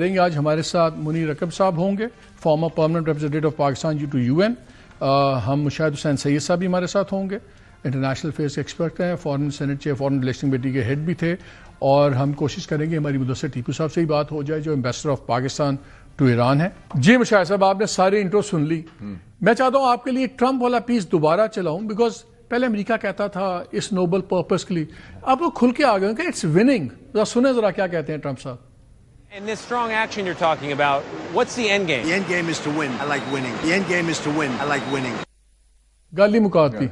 دیں گے. آج ہمارے ساتھ منیر رکب صاحب ہوں گے, former permanent representative of Pakistan to U N. ہم مشاہد حسین سید صاحب بھی ہمارے ساتھ ہوں گے, انٹرنیشنل افیئرس کے ایکسپرٹ ہیں, foreign senate chair foreign relation committee کے ہیڈ بھی تھے, اور ہم کوشش کریں گے ہماری مدثر ٹیپو صاحب سے ہی بات ہو جائے جو ambassador of Pakistan to Iran ہے. جی مشاہد صاحب, آپ نے سارے انٹرو سن لی. میں چاہتا ہوں آپ کے لیے ٹرمپ والا پیس دوبارہ چلاؤں, بیکاز پہلے امریکہ کہتا تھا اس نوبل پرپس کے لیے, آپ لوگ کھل کے آ گئے کہ اٹس وننگ. ذرا سنیں ذرا کیا کہتے ہیں ٹرمپ صاحب. And this strong action you're talking about, what's the end game? The end game is to win. I like winning. The end game is to win. I like winning. گالی مکاتی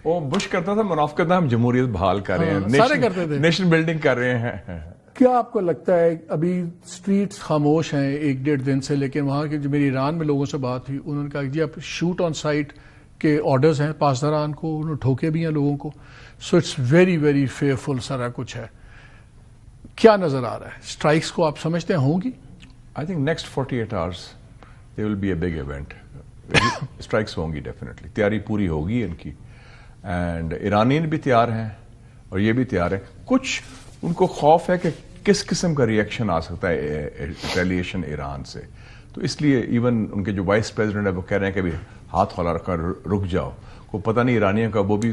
وہ Bush کرتا تھا, منافقت ہم جمہوریت بحال کر رہے ہیں, سارے کرتے تھے, نیشن بلڈنگ کر رہے ہیں. کیا آپ کو لگتا ہے ابھی سٹریٹس خاموش ہیں ایک ڈیڑھ دن سے, لیکن وہاں کے جو میری ایران میں لوگوں سے بات ہوئی انہوں نے کہا جی اب شوٹ آن سائٹ کے آرڈرز ہیں پاسداران کو, انہوں نے ٹھوکے بھی ہیں لوگوں کو. So it's very very fearful سارا کچھ ہے. کیا نظر آ رہا ہے, اسٹرائکس کو آپ سمجھتے ہیں ہوں گی؟ I think next 48 hours there will be a big event. Strikes ہوں گی ڈیفینیٹلی, تیاری پوری ہوگی ان کی, اینڈ ایرانین بھی تیار ہیں اور یہ بھی تیار ہیں. کچھ ان کو خوف ہے کہ کس قسم کا ری ایکشن آ سکتا ہے ریٹیلیشن ایران سے, تو اس لیے ایون ان کے جو وائس پریزیڈنٹ ہے وہ کہہ رہے ہیں کہ ہاتھ کھولا رکھ کر رک جاؤ. کو پتہ نہیں ایرانیوں کا, وہ بھی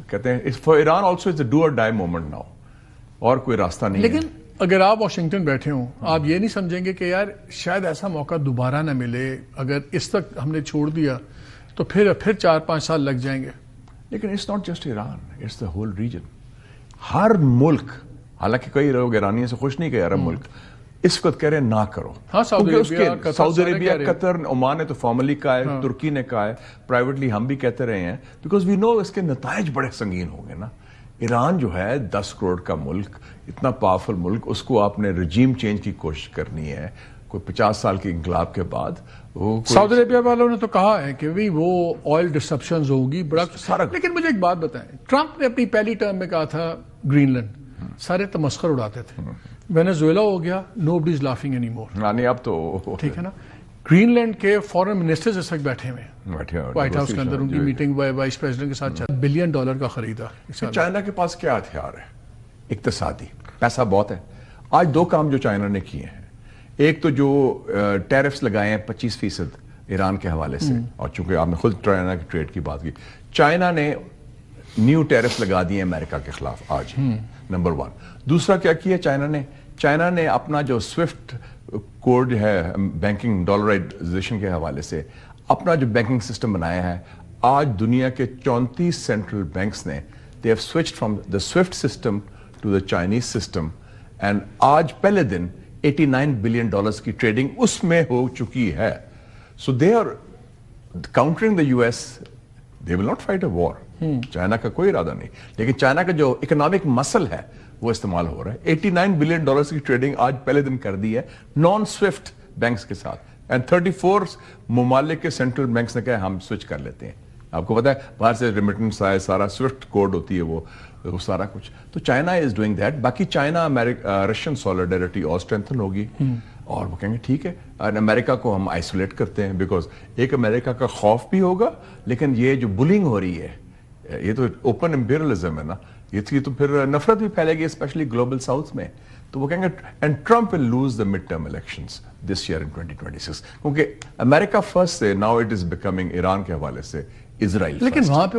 کہتے ہیں for Iran also it's a do or die moment now, اور کوئی راستہ نہیں. لیکن اگر آپ واشنگٹن بیٹھے ہوں, آپ یہ نہیں سمجھیں گے کہ یار شاید ایسا موقع دوبارہ نہ ملے, اگر اس تک ہم نے چھوڑ دیا تو پھر 4-5 سال لگ جائیں گے. لیکن it's not just Iran, it's the whole region. ہر ملک, حالانکہ کئی لوگ ایرانیوں سے خوش نہیں کہ عرب ملک اس وقت کہہ رہے ہیں نہ کرو. ہاں, سعودی عربیہ, قطر, عمان نے تو فارملی کہا ہے, ترکی نے کہا ہے, پرائیویٹلی ہم بھی کہتے رہے ہیں, بیکاز وی نو اس کے نتائج بڑے سنگین ہوں گے نا. ایران جو ہے 10 کروڑ کا ملک, اتنا پاورفل ملک, اس کو آپ نے رجیم چینج کی کوشش کرنی ہے کوئی 50 سال کے انقلاب کے بعد. سعودی عربیہ والوں نے تو کہا ہے کہ وہ آئل ڈسرپشنز ہوگی بڑا سارا. لیکن مجھے ایک بات بتائیں, ٹرمپ نے اپنی پہلی ٹرم میں کہا تھا گرین لینڈ, سارے تمسخر اڑاتے تھے. وینیزویلا ہو گیا, نوبڈی از لافنگ اینی مور. نہیں اب تو ٹھیک ہے نا. گرین لینڈ کے فارن منسٹرز اس وقت بیٹھے ہوئے ہیں وائٹ ہاؤس کے اندر, ان کی میٹنگ وائس پریزیڈنٹ کے ساتھ. $1 بلین کا خریدا. چائنا کے پاس کیا ہتھیار ہے اقتصادی, پیسہ بہت ہے. آج 2 کام جو چائنا نے کیے ہیں, ایک تو جو ٹیرفز لگائے ہیں 25% ایران کے حوالے سے, اور چونکہ آپ نے خود چائنا کی ٹریڈ کی بات کی, چائنا نے نیو ٹیرف لگا دیے امریکہ کے خلاف آج, نمبر 1. دوسرا کیا کیا چائنا نے اپنا جو سوئفٹ کوڈ ہے بینکنگ ڈالرائزیشن کے حوالے سے اپنا جو بینکنگ سسٹم بنایا ہے. آج دنیا کے 34 سینٹرل بینکس نے they have switched from the SWIFT system to the Chinese system, and آج پہلے دن $89 بلین کی ٹریڈنگ اس میں ہو چکی ہے. So they are countering the US. They will not fight a war. China کا کوئی ارادہ نہیں, لیکن چائنا کا جو اکنامک مسل ہے وہ استعمال ہو رہا ہے. $89 بلین کی ٹریڈنگ آج پہلے دن کر دی ہے نان سوئفٹ بینکس کے ساتھ, اینڈ 34 ممالک کے سینٹرل بینکس نے کہا ہم سوئچ کر لیتے ہیں. آپ کو پتا ہے باہر سے ریمیٹنس آئے, سارا سوئفٹ کوڈ ہوتی ہے وہ سارا کچھ. تو چائنا از ڈوئنگ دیٹ. باقی چائنا رشین سولیڈیرٹی اور اسٹرینتھن ہوگی, اور وہ کہیں گے ٹھیک ہے, اور امریکہ کو ہم آئسولیٹ کرتے ہیں, بیکاز ایک امریکہ کا خوف بھی ہوگا, لیکن یہ جو بلنگ ہو رہی ہے یہ تو اوپن امپیریلزم ہے نا, یہ تو پھر نفرت بھی پھیلے گی اسپیشلی گلوبل ساؤتھ میں. تو وہ کہیں گے and Trump will lose the midterm elections this year in 2026, کیونکہ امریکہ فرسٹ سے now it is becoming Iran کے حوالے سے اسرائیل. لیکن وہاں پہ